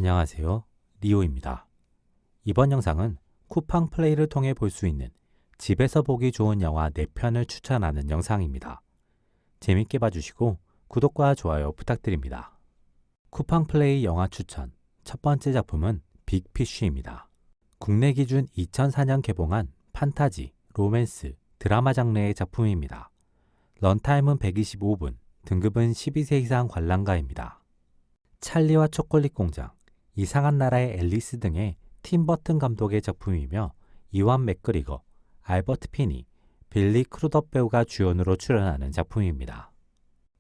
안녕하세요. 리오입니다. 이번 영상은 쿠팡 플레이를 통해 볼 수 있는 집에서 보기 좋은 영화 4편을 추천하는 영상입니다. 재밌게 봐주시고 구독과 좋아요 부탁드립니다. 쿠팡 플레이 영화 추천 첫 번째 작품은 빅피쉬입니다. 국내 기준 2004년 개봉한 판타지, 로맨스, 드라마 장르의 작품입니다. 런타임은 125분, 등급은 12세 이상 관람가입니다. 찰리와 초콜릿 공장, 이상한 나라의 앨리스 등의 팀 버튼 감독의 작품이며 이완 맥그리거, 알버트 피니, 빌리 크루더 배우가 주연으로 출연하는 작품입니다.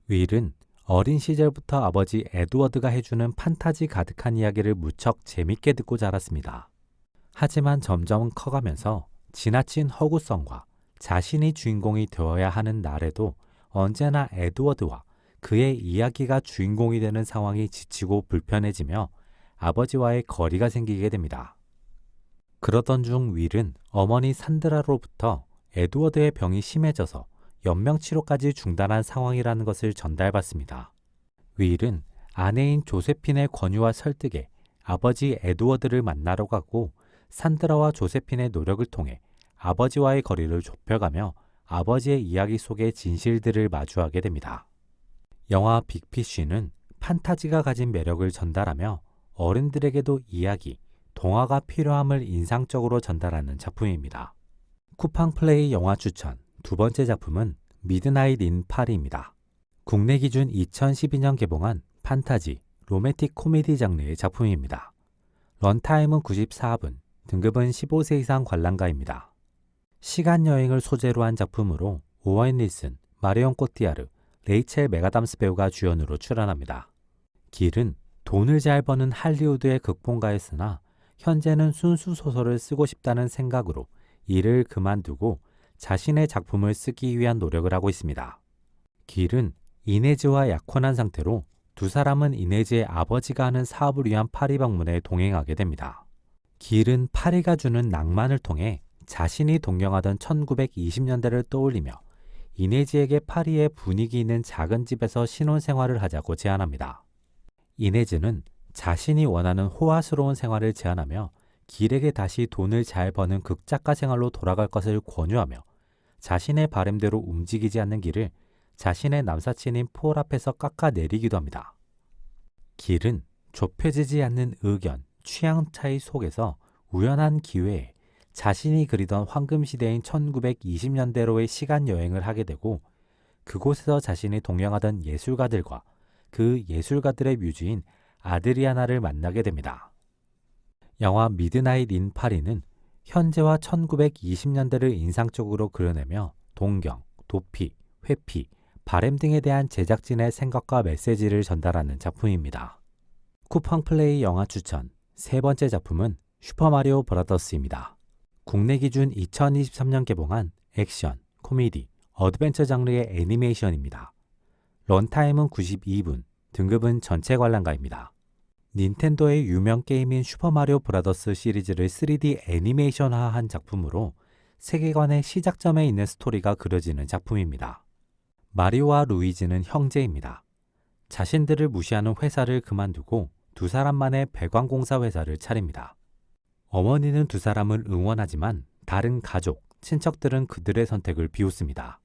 윌은 어린 시절부터 아버지 에드워드가 해주는 판타지 가득한 이야기를 무척 재밌게 듣고 자랐습니다. 하지만 점점 커가면서 지나친 허구성과 자신이 주인공이 되어야 하는 날에도 언제나 에드워드와 그의 이야기가 주인공이 되는 상황이 지치고 불편해지며 아버지와의 거리가 생기게 됩니다. 그러던 중 윌은 어머니 산드라로부터 에드워드의 병이 심해져서 연명치료까지 중단한 상황이라는 것을 전달받습니다. 윌은 아내인 조세핀의 권유와 설득에 아버지 에드워드를 만나러 가고 산드라와 조세핀의 노력을 통해 아버지와의 거리를 좁혀가며 아버지의 이야기 속의 진실들을 마주하게 됩니다. 영화 빅피쉬는 판타지가 가진 매력을 전달하며 어른들에게도 이야기, 동화가 필요함을 인상적으로 전달하는 작품입니다. 쿠팡 플레이 영화 추천 두 번째 작품은 미드나잇 인 파리입니다. 국내 기준 2012년 개봉한 판타지, 로맨틱 코미디 장르의 작품입니다. 런타임은 94분, 등급은 15세 이상 관람가입니다. 시간여행을 소재로 한 작품으로 오웬 윌슨, 마리온 코티아르, 레이첼 메가담스 배우가 주연으로 출연합니다. 길은 돈을 잘 버는 할리우드의 극본가였으나 현재는 순수 소설을 쓰고 싶다는 생각으로 일을 그만두고 자신의 작품을 쓰기 위한 노력을 하고 있습니다. 길은 이네즈와 약혼한 상태로 두 사람은 이네즈의 아버지가 하는 사업을 위한 파리 방문에 동행하게 됩니다. 길은 파리가 주는 낭만을 통해 자신이 동경하던 1920년대를 떠올리며 이네즈에게 파리의 분위기 있는 작은 집에서 신혼생활을 하자고 제안합니다. 이네즈는 자신이 원하는 호화스러운 생활을 제안하며 길에게 다시 돈을 잘 버는 극작가 생활로 돌아갈 것을 권유하며 자신의 바램대로 움직이지 않는 길을 자신의 남사친인 폴 앞에서 깎아내리기도 합니다. 길은 좁혀지지 않는 의견, 취향 차이 속에서 우연한 기회에 자신이 그리던 황금시대인 1920년대로의 시간여행을 하게 되고 그곳에서 자신이 동경하던 예술가들과 그 예술가들의 뮤즈인 아드리아나를 만나게 됩니다. 영화 미드나잇 인 파리는 현재와 1920년대를 인상적으로 그려내며 동경, 도피, 회피, 바램 등에 대한 제작진의 생각과 메시지를 전달하는 작품입니다. 쿠팡 플레이 영화 추천 세 번째 작품은 슈퍼마리오 브라더스입니다. 국내 기준 2023년 개봉한 액션, 코미디, 어드벤처 장르의 애니메이션입니다. 런타임은 92분, 등급은 전체 관람가입니다. 닌텐도의 유명 게임인 슈퍼마리오 브라더스 시리즈를 3D 애니메이션화한 작품으로 세계관의 시작점에 있는 스토리가 그려지는 작품입니다. 마리오와 루이지는 형제입니다. 자신들을 무시하는 회사를 그만두고 두 사람만의 배관공사 회사를 차립니다. 어머니는 두 사람을 응원하지만 다른 가족, 친척들은 그들의 선택을 비웃습니다.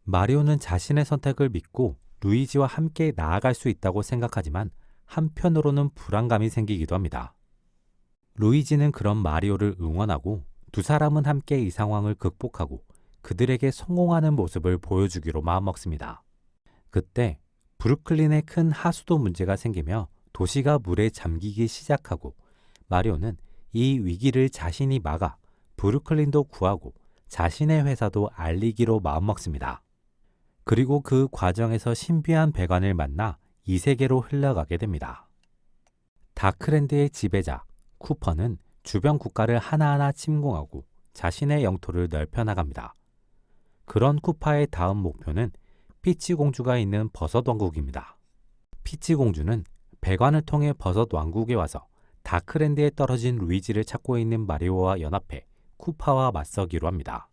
마리오는 자신의 선택을 믿고 루이지와 함께 나아갈 수 있다고 생각하지만 한편으로는 불안감이 생기기도 합니다. 루이지는 그런 마리오를 응원하고 두 사람은 함께 이 상황을 극복하고 그들에게 성공하는 모습을 보여주기로 마음먹습니다. 그때 브루클린에 큰 하수도 문제가 생기며 도시가 물에 잠기기 시작하고 마리오는 이 위기를 자신이 막아 브루클린도 구하고 자신의 회사도 알리기로 마음먹습니다. 그리고 그 과정에서 신비한 배관을 만나 이 세계로 흘러가게 됩니다. 다크랜드의 지배자 쿠퍼는 주변 국가를 하나하나 침공하고 자신의 영토를 넓혀나갑니다. 그런 쿠파의 다음 목표는 피치 공주가 있는 버섯 왕국입니다. 피치 공주는 배관을 통해 버섯 왕국에 와서 다크랜드에 떨어진 루이지를 찾고 있는 마리오와 연합해 쿠파와 맞서기로 합니다.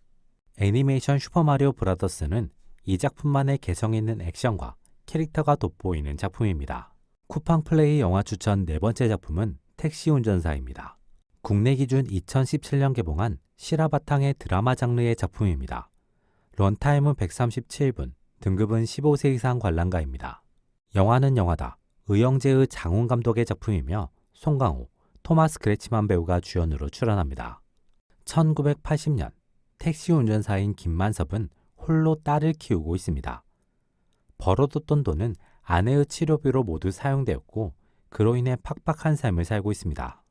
애니메이션 슈퍼마리오 브라더스는 이 작품만의 개성 있는 액션과 캐릭터가 돋보이는 작품입니다. 쿠팡 플레이 영화 추천 네 번째 작품은 택시 운전사입니다. 국내 기준 2017년 개봉한 실화 바탕의 드라마 장르의 작품입니다. 런타임은 137분, 등급은 15세 이상 관람가입니다. 영화는 영화다. 의영재의 장훈 감독의 작품이며 송강호, 토마스 그레치만 배우가 주연으로 출연합니다. 1980년 택시 운전사인 김만섭은 홀로 딸을 키우고 있습니다. 벌어뒀던 돈은 아내의 치료비로 모두 사용되었고 그로 인해 팍팍한 삶을 살고 있습니다.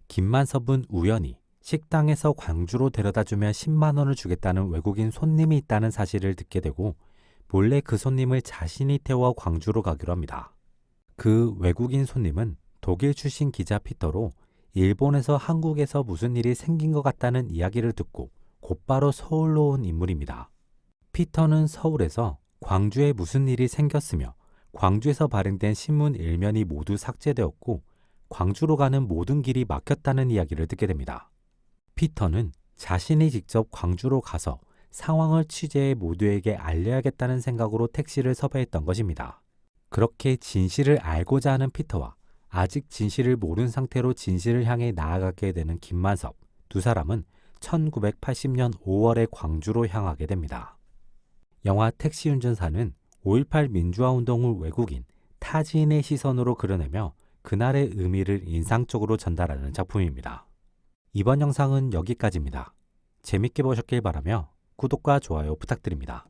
김만섭은 우연히 식당에서 광주로 데려다주면 10만 원을 주겠다는 외국인 손님이 있다는 사실을 듣게 되고 몰래 그 손님을 자신이 태워 광주로 가기로 합니다. 그 외국인 손님은 독일 출신 기자 피터로 일본에서 한국에서 무슨 일이 생긴 것 같다는 이야기를 듣고 곧바로 서울로 온 인물입니다. 피터는 서울에서 광주에 무슨 일이 생겼으며 광주에서 발행된 신문 일면이 모두 삭제되었고 광주로 가는 모든 길이 막혔다는 이야기를 듣게 됩니다. 피터는 자신이 직접 광주로 가서 상황을 취재해 모두에게 알려야겠다는 생각으로 택시를 섭외했던 것입니다. 그렇게 진실을 알고자 하는 피터와 아직 진실을 모른 상태로 진실을 향해 나아가게 되는 김만섭, 두 사람은 1980년 5월에 광주로 향하게 됩니다. 영화 택시 운전사는 5.18 민주화운동을 외국인, 타지인의 시선으로 그려내며 그날의 의미를 인상적으로 전달하는 작품입니다. 이번 영상은 여기까지입니다. 재밌게 보셨길 바라며 구독과 좋아요 부탁드립니다.